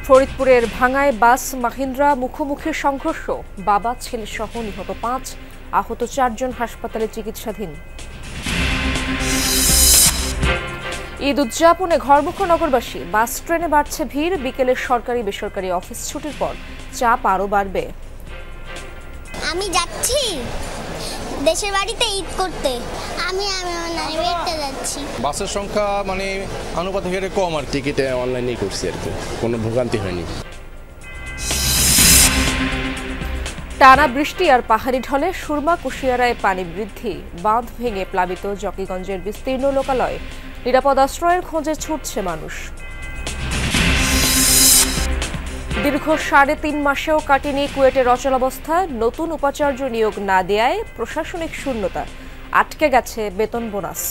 ফরিদপুরের ভাঙ্গায় বাস মাহিন্দ্রা মুখোমুখি সংঘর্ষ, বাবা ছেলে সহ নিহত ৫, আহত ৪ জন হাসপাতালে চিকিৎসাধীন। ঈদ উদযাপনে ঘরমুখ নগরবাসী, বাস ট্রেনে বাড়ছে ভিড়, বিকেলে সরকারি বেসরকারি অফিস ছুটির পর চাপ আরও বাড়বে। আমি যাচ্ছি দেশের বাড়িতে ঈদ করতে, আমি আমার নানি বাড়িতে যাচ্ছি। বাসের সংখ্যা আনুপাতিক হারে কম, আর টিকিটে অনলাইনেই করছি, আর কি কোনো ভোগান্তি হয়নি। টানা বৃষ্টি আর পাহাড়ি ঢলে সুরমা কুশিয়ারায় পানি বৃদ্ধি, বাঁধ ভেঙে প্লাবিত জকিগঞ্জের বিস্তীর্ণ লোকালয়, নিরাপদ আশ্রয়ের খোঁজে ছুটছে মানুষ। দীর্ঘ ৩.৫ মাসেও কাটেনি কুয়েটের অচলাবস্থা, নতুন উপাচার্য নিয়োগ না দেয়ায় প্রশাসনিক শূন্যতা, আটকে গেছে বেতন বোনাস।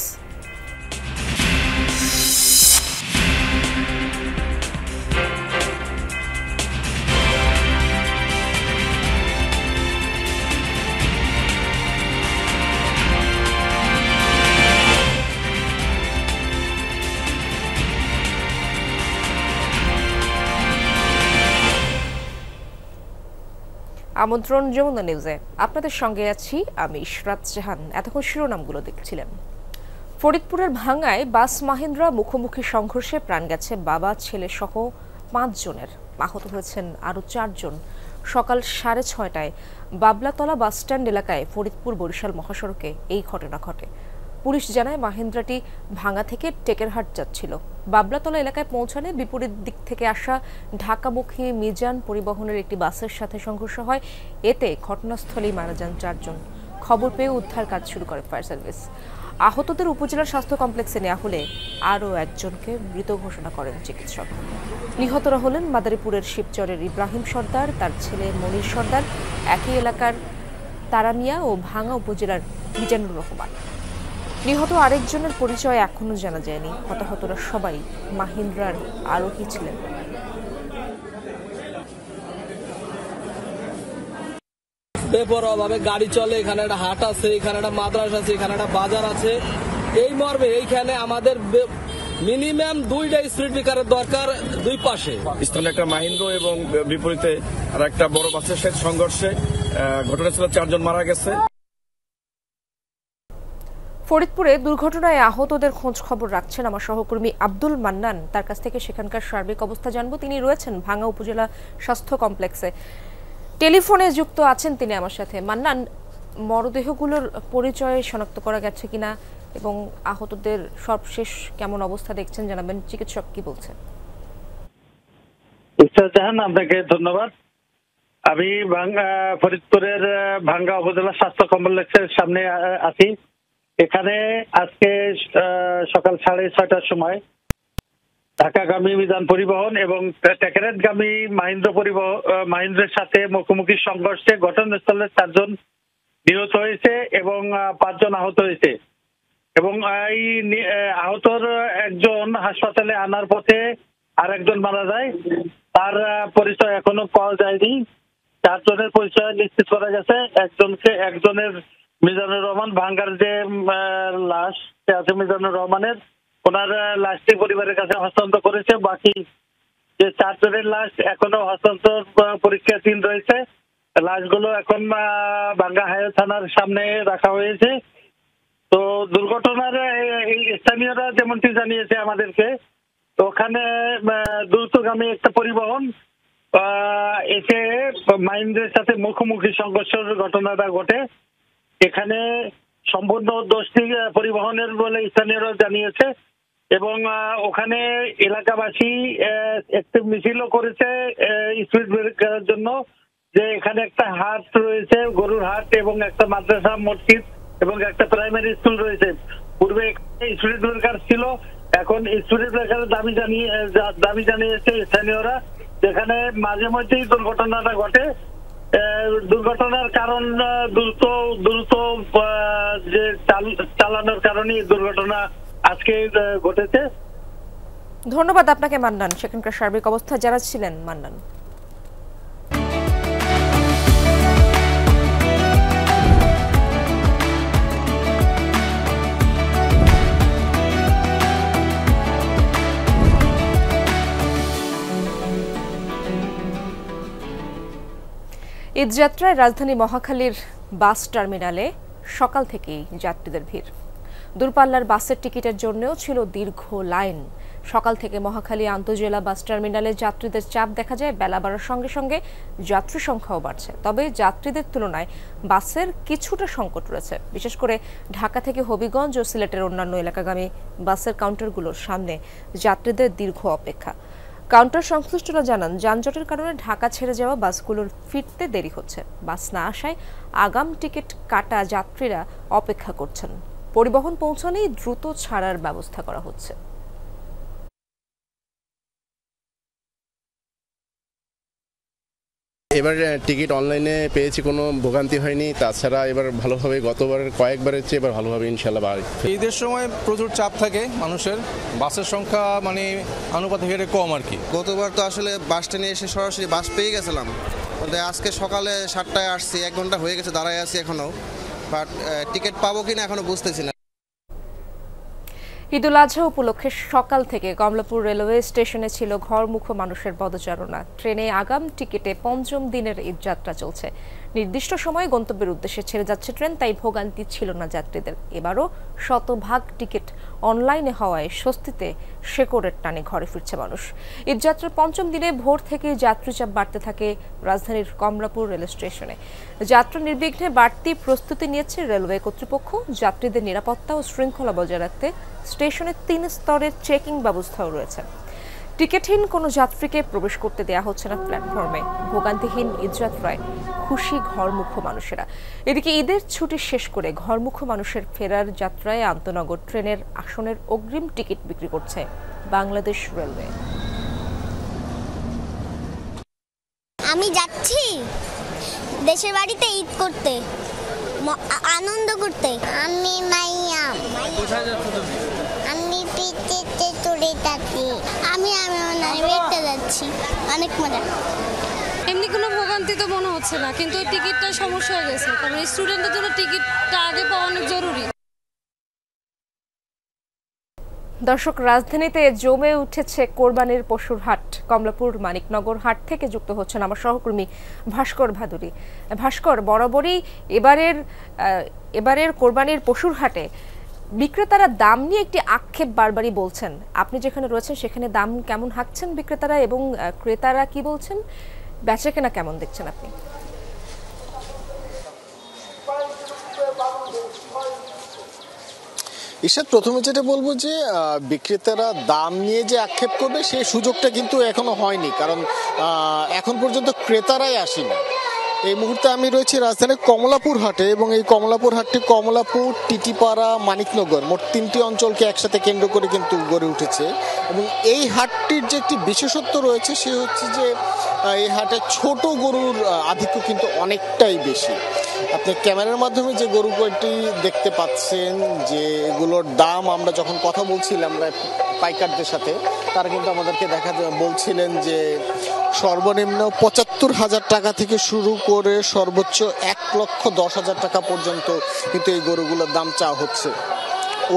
আমন্ত্রণ যমুনা নিউজে, আপনাদের সঙ্গে আছি আমি ইশরাত জাহান। এতক্ষণ শিরোনামগুলো দেখছিলেন। ফরিদপুরের ভাঙ্গায় বাস মাহিন্দ্রা মুখোমুখি সংঘর্ষে প্রাণ গেছে বাবা ছেলে সহ ৫ জনের, আহত হয়েছেন আরও ৪ জন। সকাল ৬:৩০টায় বাবলাতলা বাসস্ট্যান্ড এলাকায় ফরিদপুর বরিশাল মহাসড়কে এই ঘটনা ঘটে। পুলিশ জানায় মাহিন্দ্রাটি ভাঙ্গা থেকে টেকেরহাট যাচ্ছিল। বাবলাতলা এলাকায় পৌঁছালে বিপরীত দিক থেকে আসা ঢাকামুখী মিজান পরিবহনের একটি বাসের সাথে সংঘর্ষ হয়। এতে ঘটনাস্থলেই মারা যান ৪ জন। খবর পেয়ে উদ্ধার কাজ শুরু করে ফায়ার সার্ভিস। আহতদের উপজেলা স্বাস্থ্য কমপ্লেক্সে নেওয়া হলে আরও একজনকে মৃত ঘোষণা করেন চিকিৎসক। নিহতরা হলেন মাদারীপুরের শিবচরের ইব্রাহিম সর্দার, তার ছেলে মনির সর্দার, একই এলাকার তারামিয়া ও ভাঙ্গা উপজেলার মিজানুর রহমান। নিহত আরেকজনের পরিচয় এখনো জানা যায়নি। হতাহতরা সবাই মাহিন্দ্রার আরোহী ছিলেন। বেপরোয়াভাবে গাড়ি চলে, এখানে একটা হাট আছে, এখানে একটা মাদ্রাসা আছে, এখানে একটা বাজার আছে। এই মর্মে এইখানে আমাদের মিনিমাম 2টা স্পিড ব্রেকারের দরকার দুই পাশে। স্থানে একটা মাহিন্দ্রা এবং বিপরীতে আর একটা বড় বাসের সাথে সংঘর্ষে ঘটনাস্থলে ৪ জন মারা গেছে। ফরিদপুরে দুর্ঘটনায় আহতদের খোঁজ খবর রাখছেন আমার সহকর্মী আব্দুল মান্নান। তার কাছ থেকে সেখানকার সার্বিক অবস্থা জানবো। তিনি রয়েছেন ভাঙ্গা উপজেলা স্বাস্থ্য কমপ্লেক্সে, টেলিফোনে যুক্ত আছেন তিনি আমার সাথে। মান্নান, মরদেহগুলোর পরিচয় শনাক্ত করা গেছে কিনা এবং আহতদের সর্বশেষ কেমন অবস্থা দেখছেন জানাবেন। চিকিৎসক কি বলছেন? জাহান, আপনাকে ধন্যবাদ। আমি ফরিদপুরের ভাঙ্গা উপজেলা স্বাস্থ্য কমপ্লেক্সের সামনে আছি। এখানে আজকে সকাল 6:30টার সময় ঢাকাগামী মিজান পরিবহন এবং টেকেরহাটগামী মাহিন্দ্রের সাথে মুখোমুখি সংঘর্ষে ঘটনাস্থলে ৪ জন নিহত হয়েছে এবং ৫ জন আহত হয়েছে। এবং এই আহতর একজন হাসপাতালে আনার পথে আর একজন মারা যায়। তার পরিচয় এখনো পাওয়া যায়নি। ৪ জনের পরিচয় নিশ্চিত করা গেছে। একজনের মিজানুর রহমান, ভাঙ্গার যে লাশ আছে মিজানুর রহমানের, ওনার লাশটি পরিবারের কাছে হস্তান্তর করেছে। বাকি যে ৪ জনের লাশ এখনো হস্তান্তর পরীক্ষাধীন রয়েছে। লাশগুলো এখন ভাঙ্গা হাইওয়ে থানার সামনে রাখা হয়েছে। তো দুর্ঘটনার এই স্থানীয়রা যেমনটি জানিয়েছে আমাদেরকে, তো ওখানে দ্রুতগামী একটা পরিবহন এসে মাহিন্দ্রের সাথে মুখোমুখি সংঘর্ষের ঘটনাটা ঘটে। এখানে সম্পূর্ণ দোষটি পরিবহনের বলে স্থানীয়রা জানিয়েছে এবং ওখানে এলাকাবাসী একটি মিছিলও করেছে স্পিড ব্রেকারের জন্য, যে এখানে একটা হাট রয়েছে, গরুর হাট, এবং একটা মাদ্রাসা, মসজিদ এবং একটা প্রাইমারি স্কুল রয়েছে। পূর্বে স্পিড ব্রেকার ছিল, এখন স্পিড ব্রেকারের দাবি জানিয়েছে স্থানীয়রা। যেখানে মাঝে মধ্যেই দুর্ঘটনাটা ঘটে। দুর্ঘটনার কারণ দ্রুত যে চালানোর কারণে দুর্ঘটনা আজকে ঘটেছে। ধন্যবাদ আপনাকে মান্নান, সেখানকার সার্বিক অবস্থা জানাচ্ছিলেন মান্নান। ঈদযাত্রায় রাজধানী মহাখালীর বাস টার্মিনালে সকাল থেকেই যাত্রীদের ভিড়। দূরপাল্লার বাসের টিকিটের জন্যও ছিল দীর্ঘ লাইন। সকাল থেকে মহাখালী আন্তজেলা বাস টার্মিনালে যাত্রীদের চাপ দেখা যায়। বেলা বাড়ার সঙ্গে সঙ্গে যাত্রী সংখ্যাও বাড়ছে। তবে যাত্রীদের তুলনায় বাসের কিছুটা সংকট রয়েছে, বিশেষ করে ঢাকা থেকে হবিগঞ্জ ও সিলেটের অন্যান্য এলাকাগামী বাসের কাউন্টারগুলোর সামনে যাত্রীদের দীর্ঘ অপেক্ষা। কাউন্টার সংশ্লিষ্টরা জানান, যানজটের কারণে ঢাকা ছেড়ে যাওয়া বাসগুলোর ফিরতে দেরি হচ্ছে। বাস না আসায় আগাম টিকিট কাটা যাত্রীরা অপেক্ষা করছেন। পরিবহন পৌঁছালেই দ্রুত ছাড়ার ব্যবস্থা করা হচ্ছে। এবার টিকিট অনলাইনে পেয়েছি, কোনো ভোগান্তি হয়নি। তাছাড়া এবার ভালোভাবে, গতবারের কয়েকবারের চেয়ে এবার ভালোভাবে ইনশাল্লাহ বাড়ি। ঈদের সময় প্রচুর চাপ থাকে মানুষের, বাসের সংখ্যা মানে আনুপাতিক হারে কম আর কি। গতবার তো আসলে বাস স্ট্যান্ডে এসে সরাসরি বাস পেয়ে গেছিলাম, আজকে সকালে 7টায় আসছি, 1 ঘন্টা হয়ে গেছে দাঁড়ায় আছি এখনো, বাট টিকিট পাবো কিনা এখনো বুঝতেছি না। ঈদুল আজহা উপলক্ষে সকাল থেকে কমলাপুর রেলওয়ে স্টেশনে ছিল ঘরমুখো মানুষের পদচারণা। ট্রেনে আগাম টিকিটে ৫ম দিনের ঈদযাত্রা চলছে। নির্দিষ্ট সময়ে গন্তব্যের উদ্দেশ্যে ছেড়ে যাচ্ছে ট্রেন, তাই ভোগান্তি ছিল না যাত্রীদের। এবারও শতভাগ টিকিট অনলাইনে হওয়ায় স্বস্তিতে শেকড়ের টানে ঘরে ফিরছে মানুষ। ঈদযাত্রার ৫ম দিনে ভোর থেকে যাত্রীচাপ বাড়তে থাকে রাজধানীর কমলাপুর রেল স্টেশনে। যাত্রা নির্বিঘ্নে বাড়তি প্রস্তুতি নিয়েছে রেলওয়ে কর্তৃপক্ষ। যাত্রীদের নিরাপত্তা ও শৃঙ্খলা বজায় রাখতে স্টেশনে ৩ স্তরের চেকিং ব্যবস্থাও রয়েছে। টিকিটহীন কোনো যাত্রীকে প্রবেশ করতে দেয়া হচ্ছে না প্ল্যাটফর্মে। ভোগান্তিহীন ঈদযাত্রায় খুশি ঘরমুখো মানুষেরা। এদিকে ঈদের ছুটি শেষ করে ঘরমুখো মানুষের ফেরার যাত্রায় আন্তনগর ট্রেনের আসনের অগ্রিম টিকিট বিক্রি করছে বাংলাদেশ রেলওয়ে। আমি যাচ্ছি দেশের বাড়িতে ঈদ করতে, আনন্দ করতে। আমি মাইয়াম। কোথায় যাচ্ছ তুমি? আমি পিঠেতে চড়ে যাচ্ছি। আমি বেড়তে যাচ্ছি। অনেক মজা। এমনি কোনো ভোগান্তি তো মনে হচ্ছে না, কিন্তু টিকিটটা সমস্যা হয়ে গেছে, কারণ স্টুডেন্টের জন্য টিকিটটা আগে পাওয়া অনেক জরুরি। দর্শক, রাজধানীতে জমে উঠেছে কোরবানির পশুর হাট। কমলাপুর মানিকনগর হাট থেকে যুক্ত হচ্ছেন আমার সহকর্মী ভাস্কর ভাদুরী। ভাস্কর, বরাবরই এবারের কোরবানির পশুর হাটে বিক্রেতারা দাম নিয়ে একটি আক্ষেপ বারবারই বলছেন। আপনি যেখানে রয়েছেন সেখানে দাম কেমন হাঁকছেন বিক্রেতারা, এবং ক্রেতারা কি বলছেন? বেচাকেনা কেমন দেখছেন আপনি? ঈশাদ, প্রথমে যেটা বলবো যে বিক্রেতারা দাম নিয়ে যে আক্ষেপ করবে সেই সুযোগটা কিন্তু এখনো হয়নি, কারণ এখন পর্যন্ত ক্রেতারাই আসেনি। এই মুহূর্তে আমি রয়েছি রাজধানীর কমলাপুর হাটে, এবং এই কমলাপুর হাটটি কমলাপুর, টিটিপাড়া, মানিকনগর মোট 3টি অঞ্চলকে একসাথে কেন্দ্র করে কিন্তু গড়ে উঠেছে। এবং এই হাটটির যে একটি বিশেষত্ব রয়েছে সে হচ্ছে যে এই হাটে ছোট গরুর আধিক্য কিন্তু অনেকটাই বেশি। আপনি ক্যামেরার মাধ্যমে যে গরু কয়টি দেখতে পাচ্ছেন, যে এগুলোর দাম আমরা যখন কথা বলছিলাম পাইকারদের সাথে, তারা কিন্তু আমাদেরকে বলছিলেন যে সর্বনিম্ন ৭৫,০০০ টাকা থেকে শুরু করে সর্বোচ্চ ১,১০,০০০ টাকা পর্যন্ত কিন্তু এই গরুগুলোর দাম চাওয়া হচ্ছে।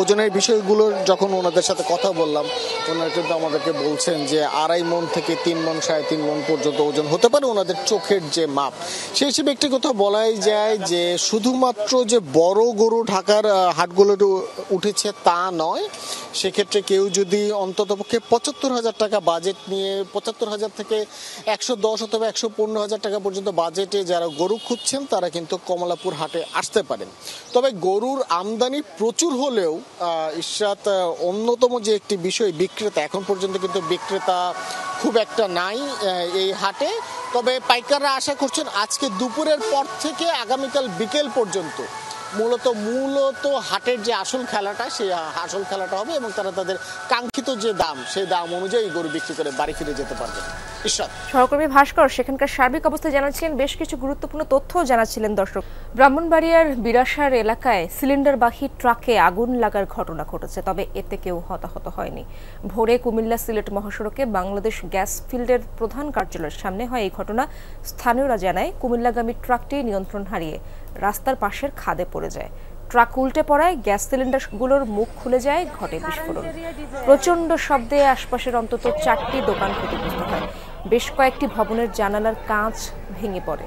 ওজনের বিষয়গুলোর যখন ওনাদের সাথে কথা বললাম, ওনারা কিন্তু আমাদেরকে বলছেন যে ২.৫ মণ থেকে ৩ মণ, ৩.৫ মণ পর্যন্ত ওজন হতে পারে ওনাদের চোখের যে মাপ। সেই হিসেবে একটি কথা বলাই যায় যে শুধুমাত্র যে বড় গরু ঢাকার হাটগুলোতে উঠেছে তা নয়। সেক্ষেত্রে কেউ যদি অন্ততপক্ষে ৭৫,০০০ টাকা বাজেট নিয়ে, ৭৫,০০০ থেকে ১১০ অথবা ১১৫,০০০ টাকা পর্যন্ত বাজেটে যারা গরু খুঁজছেন তারা কিন্তু কমলাপুর হাটে আসতে পারেন। তবে গরুর আমদানি প্রচুর হলেও ঈশাত, অন্যতম যে একটি বিষয়, বিক্রেতা এখন পর্যন্ত কিন্তু বিক্রেতা খুব একটা নাই এই হাটে। তবে পাইকাররা আশা করছেন আজকে দুপুরের পর থেকে আগামীকাল বিকেল পর্যন্ত মূলত হাটের যে আসল খেলাটা, সেই আসল খেলাটা হবে, এবং তারা তাদের কাঙ্ক্ষিত যে দাম সেই দাম অনুযায়ী গরু বিক্রি করে বাড়ি ফিরে যেতে পারবে। সহকর্মী ভাস্কর সেখানকার সার্বিক অবস্থা জানাচ্ছিলেন, বেশ কিছু গুরুত্বপূর্ণ তথ্যও জানাচ্ছিলেন দর্শক। ব্রাহ্মণবাড়িয়ার বিরাসার এলাকায় সিলিন্ডারবাহী ট্রাকে আগুন লাগার ঘটনা ঘটেছে, তবে এতে কেউ হতাহত হয়নি। ভোরে কুমিল্লা সিলেট মহাসড়কে বাংলাদেশ গ্যাস ফিল্ডের প্রধান কার্যালয়ের সামনে হয় এই ঘটনা। স্থানীয়রা জানায় কুমিল্লাগামী ট্রাকটি নিয়ন্ত্রণ হারিয়ে রাস্তার পাশের খাদে পড়ে যায়। ট্রাক উল্টে পড়ায় গ্যাস সিলিন্ডারগুলোর মুখ খুলে যায়, ঘটে বিস্ফোরণ। প্রচণ্ড শব্দে আশপাশের অন্তত 4টি দোকান ক্ষতিগ্রস্ত হয়। বেশ কয়েকটি ভবনের জানালার কাঁচ ভেঙে পড়ে।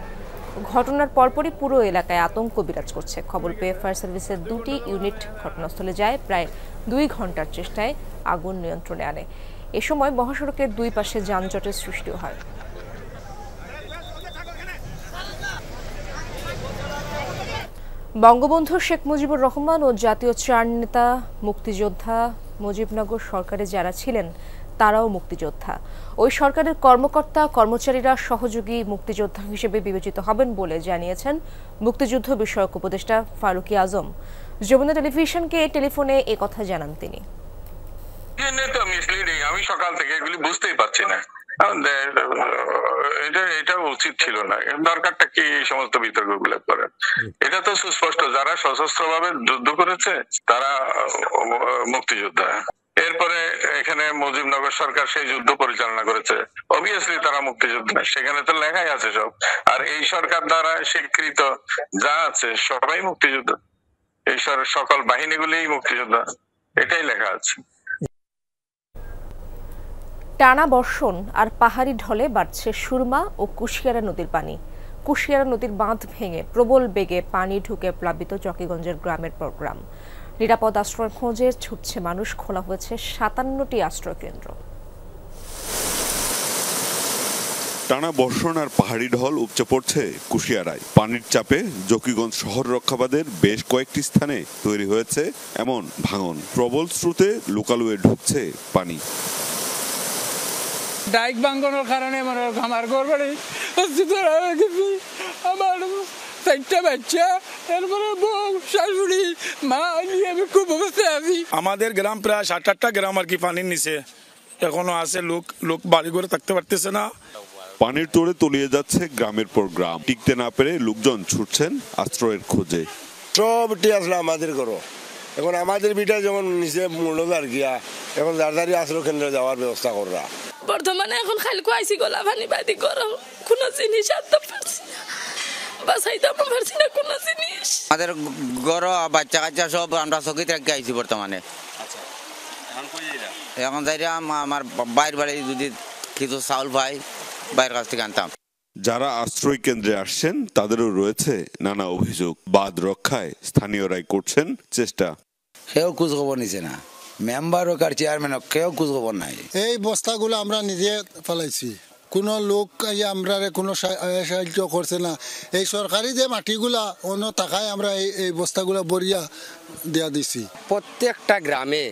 ঘটনার পরপরই পুরো এলাকায় আতঙ্ক বিরাজ করছে। খবর পেয়ে ফায়ার সার্ভিসের 2টি ইউনিট ঘটনাস্থলে যায়। প্রায় 2 ঘন্টার চেষ্টায় আগুন নিয়ন্ত্রণে আনে। এ সময় মহাসড়কের 2 পাশে যানজটের সৃষ্টি হয়। বঙ্গবন্ধু শেখ মুজিবুর রহমান ও জাতীয় চার নেতা মুক্তিযোদ্ধা মুজিবনগর সরকারে যারা ছিলেন তারাও মুক্তিযোদ্ধা। ওই সরকারের কর্মকর্তা কর্মচারীরা সহযোগী মুক্তিযোদ্ধা হিসেবে বিবেচিত হবেন বলে জানিয়েছেন মুক্তিযুদ্ধ বিষয়ক উপদেষ্টা ফারুকী আজম। যমুনা টেলিভিশনকে টেলিফোনে একথা জানান তিনি। আমি সকাল থেকে এগুলি বুঝতেই পারছি না, এটা উচিত ছিল না। দরকারটা কি এই সমস্ত বিতর্ক গুলো করে? এটা তো সুস্পষ্ট, যারা সশস্ত্র ভাবে যুদ্ধ করেছে তারা মুক্তিযোদ্ধা। এরপরে এখানে মুজিবনগর সরকার সেই যুদ্ধ পরিচালনা করেছে, অবভিয়াসলি তারা মুক্তিযোদ্ধা, সেখানে তো লেখাই আছে সব। আর এই সরকার দ্বারা স্বীকৃত যা আছে সবাই মুক্তিযোদ্ধা, এই সকল বাহিনীগুলিই মুক্তিযোদ্ধা, এটাই লেখা আছে। টানা বর্ষণ আর পাহাড়ি ঢলে বাড়ছে সুরমা ও কুশিয়ারা নদীর পানি। কুশিয়ারা নদীর বাঁধ ভেঙে প্রবল বেগে পানি ঢুকে প্লাবিত চকিগঞ্জের গ্রামের পর গ্রাম। নিরাপদ আশ্রয় খোঁজে ছুটছে মানুষ। খোলা হয়েছে 57টি আশ্রয় কেন্দ্র। টানা বর্ষণ আর পাহাড়ি ঢল উপচে পড়ছে কুশিয়ারায়। পানির চাপে জকিগঞ্জ শহর রক্ষাবাদের বেশ কয়েকটি স্থানে তৈরি হয়েছে এমন ভাঙন। প্রবল স্রোতে লোকালয়ে ঢুকছে পানি। ডাইক ভাঙনের কারণে আমার ঘর বাড়ি আমার 4টা বাচ্চা, এরপরে বউ শাশুড়ি মা নিয়ে আমি খুব অবস্থায় আছি। আমাদের গ্রাম প্রায় 7-8টা গ্রাম আর কি পানির নিচে এখনো আছে। লোক বাড়ি ঘরে থাকতে পারতেছে না। পানির তোড়ে তলিয়ে যাচ্ছে গ্রামের পর গ্রাম। টিকতে না পেরে লোকজন ছুটছেন আশ্রয়ের খোঁজে। সবটি আসলে আমাদের ঘর, এখন আমাদের বিটা যেমন নিচে মূল্যদার গিয়া এখন দাঁড়াদারি আশ্রয় কেন্দ্রে যাওয়ার ব্যবস্থা করা। বর্তমানে এখন খালি কুয়াইছি গোলা পানি বাদি গরম, কোনো জিনিস আনতে পারছি না, বাসাইতে পারছি না কোনো জিনিস। আমাদের ঘর বাচ্চা কাচ্চা সব আমরা চকিতে রেখে আইছি বর্তমানে। এখন যাই আমার বাইর বাড়ি যদি কিছু চাউল পাই বাইরের কাছ থেকে আনতাম। যারা আশ্রয় কেন্দ্রে আসছেন তাদেরও রয়েছে নানা অভিযোগ। বাঁধ রক্ষায় স্থানীয়রাই করছেন চেষ্টা। কেউ খোঁজ খবর নিছে না, মেম্বার হোক আর চেয়ারম্যান হোক, কেউ খোঁজ খবর নাই। এই বস্তাগুলো আমরা নিজে ফেলাইছি, কোনো লোক আমরা কোনো সাহায্য করছে না। এই সরকারি যে মাটিগুলা অন্য টাকায় আমরা এই বস্তাগুলা বরিয়া দেয়া দিছি। প্রত্যেকটা গ্রামে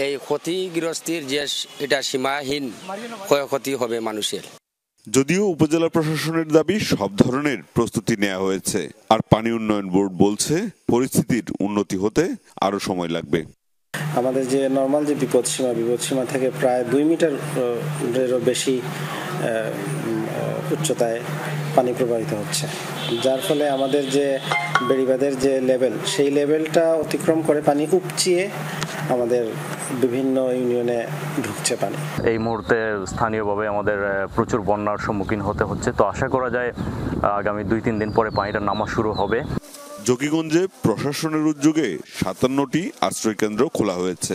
এই ক্ষতিগ্রস্তির যে এটা সীমাহীন ক্ষয়ক্ষতি হবে মানুষের। যদিও উপজেলা প্রশাসনের দাবি সব ধরনের প্রস্তুতি নেওয়া হয়েছে, আর পানি উন্নয়ন বোর্ড বলছে পরিস্থিতির উন্নতি হতে আরো সময় লাগবে। আমাদের যে নর্মাল যে বিপদসীমা থেকে প্রায় 2 মিটারেরও বেশি উচ্চতায় পানি প্রবাহিত হচ্ছে, যার ফলে আমাদের যে বেড়িবাঁধের যে লেভেল সেই লেভেলটা অতিক্রম করে পানি উপচিয়ে আমাদের বিভিন্ন ইউনিয়নে ঢুকছে পানি। এই মুহূর্তে স্থানীয়ভাবে আমাদের প্রচুর বন্যার সম্মুখীন হতে হচ্ছে। তো আশা করা যায় আগামী 2-3 দিন পরে পানিটা নামা শুরু হবে। জকিগঞ্জে প্রশাসনের উদ্যোগে 57টি আশ্রয় কেন্দ্র খোলা হয়েছে।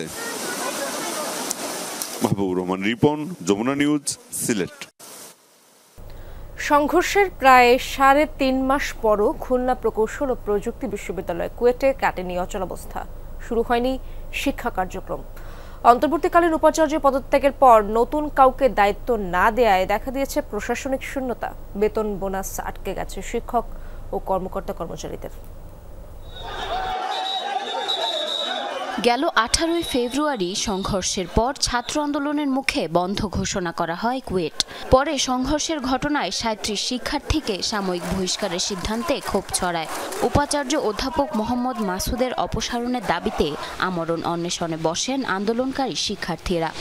মাহবুবুর রহমান রিপন, যমুনা নিউজ, সিলেট। সংঘর্ষের প্রায় 3.5 মাস পরও খুলনা প্রকৌশল ও প্রযুক্তি বিশ্ববিদ্যালয় কুয়েটে কাটেনি অচলাবস্থা। শুরু হয়নি শিক্ষা কার্যক্রম। অন্তর্বর্তীকালীন উপাচার্য পদত্যাগের পর নতুন কাউকে দায়িত্ব না দেয়ায় দেখা দিয়েছে প্রশাসনিক শূন্যতা। বেতন বোনাস আটকে গেছে শিক্ষক ও কর্মচারীদের। গেল 18 ফেব্রুয়ারি সংঘর্ষের পর ছাত্র আন্দোলনের মুখে বন্ধ ঘোষণা করা হয় কুয়েট। পরে সংঘর্ষের ঘটনায় 37 শিক্ষার্থীকে সাময়িক বহিষ্কারের সিদ্ধান্তে ক্ষোভ ছড়ায়। উপাচার্য অধ্যাপক মোহাম্মদ মাসুদের অপসারণের দাবিতে আমরণ অন্বেষণে বসেন আন্দোলনকারী শিক্ষার্থীরা।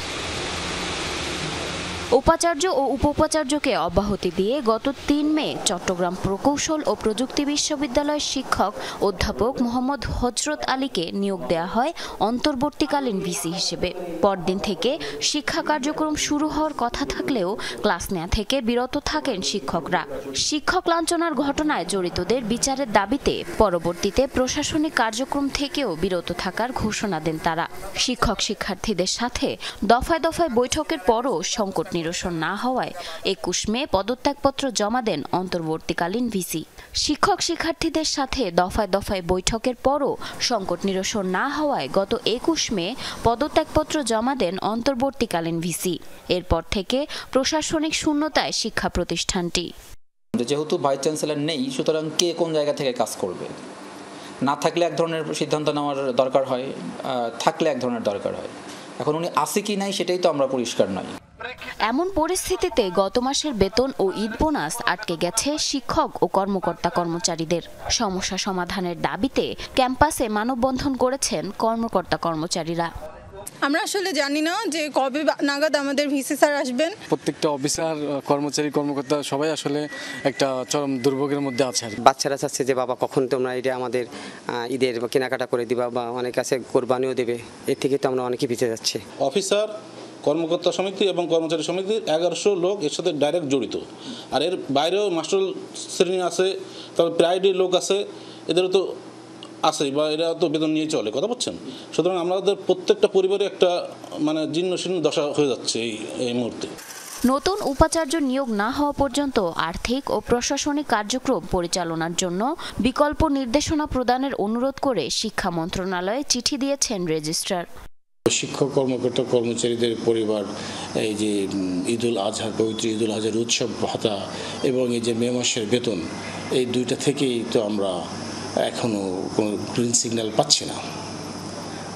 উপাচার্য ও উপ-উপাচার্যকে অব্যাহতি দিয়ে গত 3 মে চট্টগ্রাম প্রকৌশল ও প্রযুক্তি বিশ্ববিদ্যালয়ের শিক্ষক অধ্যাপক মোহাম্মদ হযরত আলীকে নিয়োগ দেওয়া হয় অন্তর্বর্তীকালীন ভিসি হিসেবে। পরদিন থেকে শিক্ষা কার্যক্রম শুরু হওয়ার কথা থাকলেও ক্লাস নেওয়া থেকে বিরত থাকেন শিক্ষকরা। শিক্ষক লাঞ্ছনার ঘটনায় জড়িতদের বিচারের দাবিতে পরবর্তীতে প্রশাসনিক কার্যক্রম থেকেও বিরত থাকার ঘোষণা দেন তারা। শিক্ষক শিক্ষার্থীদের সাথে দফায় দফায় বৈঠকের পরও সংকট নিরসন না হওয়ায় 21 মে পদত্যাগপত্র জমা দেন অন্তর্বর্তীকালীন ভিসি। শিক্ষক শিক্ষার্থীদের সাথে দফায় দফায় বৈঠকের পরও সংকট নিরসন না হওয়ায় গত 21 মে পদত্যাগপত্র জমা দেন অন্তর্বর্তীকালীন ভিসি। এরপর থেকে প্রশাসনিক শূন্যতায় শিক্ষা প্রতিষ্ঠানটি। যেহেতু ভাইস চ্যান্সেলর নেই, সুতরাং কে কোন জায়গা থেকে কাজ করবে, না থাকলে এক ধরনের সিদ্ধান্ত নেওয়ার দরকার হয়, থাকলে এক ধরনের দরকার হয়। এখন উনি আছে কি নাই সেটাই তো আমরা পরিষ্কার নই। এমন পরিস্থিতিতে গত মাসের বেতন ও ঈদ বোনাস আটকে গেছে শিক্ষক ও কর্মকর্তা কর্মচারীদের। সমস্যা সমাধানের দাবিতে ক্যাম্পাসে মানববন্ধন করেছেন কর্মকর্তা কর্মচারীরা। আমরা আসলে জানি না যে কবে নাগাদ আমাদের ভিসি স্যার আসবেন। প্রত্যেকটা অফিসার, কর্মচারী, কর্মকর্তা সবাই আসলে একটা চরম দুর্ভোগের মধ্যে আছে। বাচ্চারা চাচ্ছে যে বাবা কখন তোমরা এটা আমাদের ঈদের কেনাকাটা করে দিবা, বা অনেক কাছে কোরবানিও দেবে। এর থেকে তো আমরা অনেকেই পিছিয়ে যাচ্ছি। অফিসার, কর্মকর্তা সমিতি এবং কর্মচারী সমিতির 1100 লোক এর সাথে ডাইরেক্ট জড়িত, আর এর বাইরেও মাস্টার শ্রেণী আছে, তবে প্রাইডি লোক আছে, এদেরও তো আছে, বা এরা তো বেতন নিয়ে চলে, কথা বলছেন। সুতরাং আমাদের প্রত্যেকটা পরিবারে একটা জীর্ণ শীর্ণ দশা হয়ে যাচ্ছে এই মুহূর্তে। নতুন উপাচার্য নিয়োগ না হওয়া পর্যন্ত আর্থিক ও প্রশাসনিক কার্যক্রম পরিচালনার জন্য বিকল্প নির্দেশনা প্রদানের অনুরোধ করে শিক্ষা মন্ত্রণালয়ে চিঠি দিয়েছেন রেজিস্ট্রার। শিক্ষক, কর্মকর্তা, কর্মচারীদের পরিবার এই যে ঈদুল আজহার, পবিত্র ঈদুল আজহার উৎসব ভাতা এবং এই যে মে মাসের বেতন, এই দুইটা থেকেই তো আমরা এখনো কোনো গ্রিন সিগন্যাল পাচ্ছি না।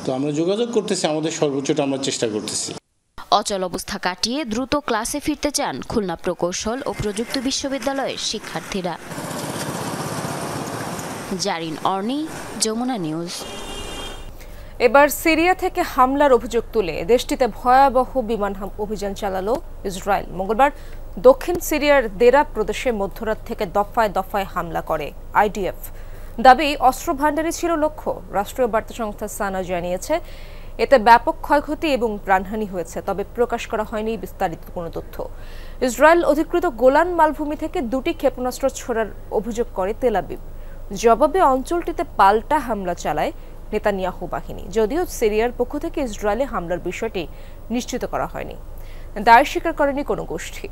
তো আমরা যোগাযোগ করতেছি, আমাদের সর্বোচ্চটা আমরা চেষ্টা করতেছি। অচল অবস্থা কাটিয়ে দ্রুত ক্লাসে ফিরতে চান খুলনা প্রকৌশল ও প্রযুক্তি বিশ্ববিদ্যালয়ের শিক্ষার্থীরা। জারিন অর্নি, যমুনা নিউজ। এবার সিরিয়া থেকে হামলার অভিযোগ তুলে দেশটিতে ভয়াবহ বিমান অভিযান চালালো ইসরায়েল। মঙ্গলবার দক্ষিণ সিরিয়ার দেরা প্রদেশে মধ্যরাত থেকে দফায় দফায় হামলা করে আইডিএফ। দাবি অস্ত্র ভান্ডারই ছিল লক্ষ্য। রাষ্ট্রীয় বার্তা সংস্থা সানা জানিয়েছে এতে ব্যাপক ক্ষয়ক্ষতি এবং প্রাণহানি হয়েছে, তবে প্রকাশ করা হয়নি বিস্তারিত কোনো তথ্য। ইসরায়েল অধিকৃত গোলান মালভূমি থেকে 2টি ক্ষেপণাস্ত্র ছোড়ার অভিযোগ করে তেল আবিব। জবাবে অঞ্চলটিতে পাল্টা হামলা চালায় নেতানিয়াহু বাহিনী, যদিও সিরিয়ার পক্ষ থেকে ইসরায়েলে হামলার বিষয়টি নিশ্চিত করা হয়নি। দায় স্বীকার করেনি কোনো গোষ্ঠী।